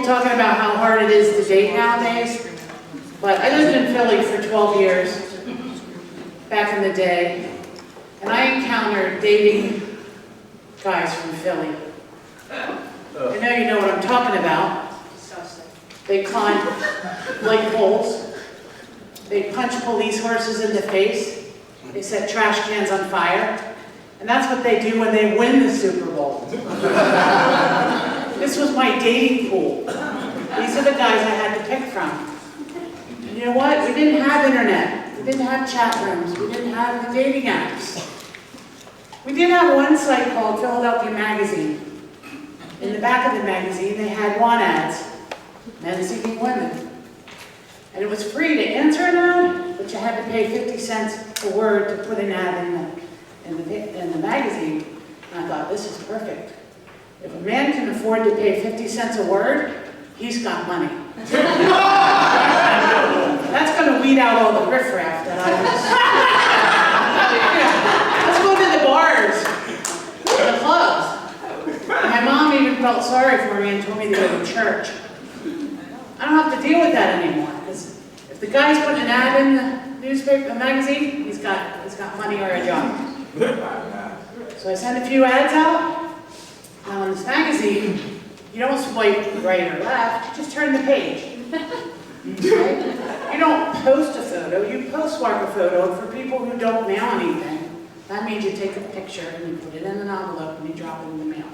talking about how hard it is to date nowadays, but I lived in Philly for 12 years, back in the day, and I encountered dating guys from Philly. I know you know what I'm talking about. They climb light poles. They punch police horses in the face. They set trash cans on fire. And that's what they do when they win the Super Bowl. This was my dating pool. These are the guys I had to pick from. And you know what? We didn't have internet. We didn't have chat rooms. We didn't have the dating apps. We did have one site called Philadelphia Magazine. In the back of the magazine, they had want ads, men seeking women. And it was free to answer an ad, but you had to pay 50 cents a word to put an ad in the magazine. And I thought, this is perfect. If a man can afford to pay 50 cents a word, he's got money. That's going to weed out all the riffraff that I was. Let's go to the bars, the clubs. And my mom even felt sorry for me and told me to go to church. I don't have to deal with that anymore, because if the guy's putting an ad in the newspaper, the magazine, he's got money or a job. So I sent a few ads out. Now in this magazine, you don't swipe right or left, you just turn the page. Okay? You don't post a photo, you postmark a photo. For people who don't mail anything, that means you take a picture and you put it in an envelope and you drop it in the mail.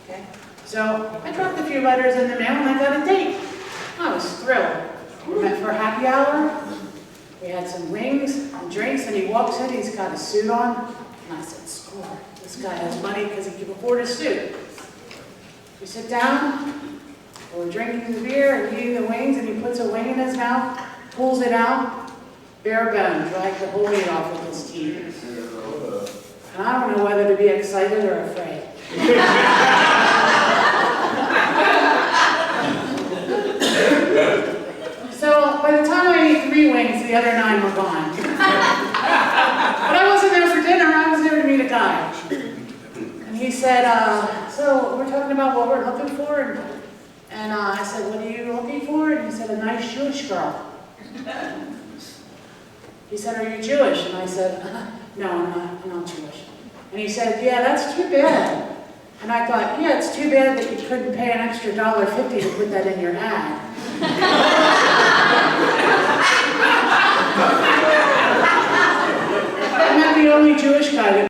Okay? So I dropped a few letters in the mail and I got a date. I was thrilled. We met for a happy hour. We had some wings and drinks, and he walks in, he's got a suit on. And I said, score. This guy has money because he can afford a suit. We sit down, we're drinking the beer and eating the wings, and he puts a wing in his mouth, pulls it out, bare bone, dragged the whole meat off with his teeth. And I don't know whether to be excited or afraid. So by the time I ate 3 wings, the other 9 were gone. But I wasn't there for dinner, I was there to meet a guy. And he said, so we're talking about what we're looking for? And I said, what are you looking for? And he said, a nice Jewish girl. He said, are you Jewish? And I said, no, I'm not Jewish. And he said, yeah, that's too bad. And I thought, yeah, it's too bad that you couldn't pay an extra $1.50 to put that in your ad. I'm not the only Jewish guy that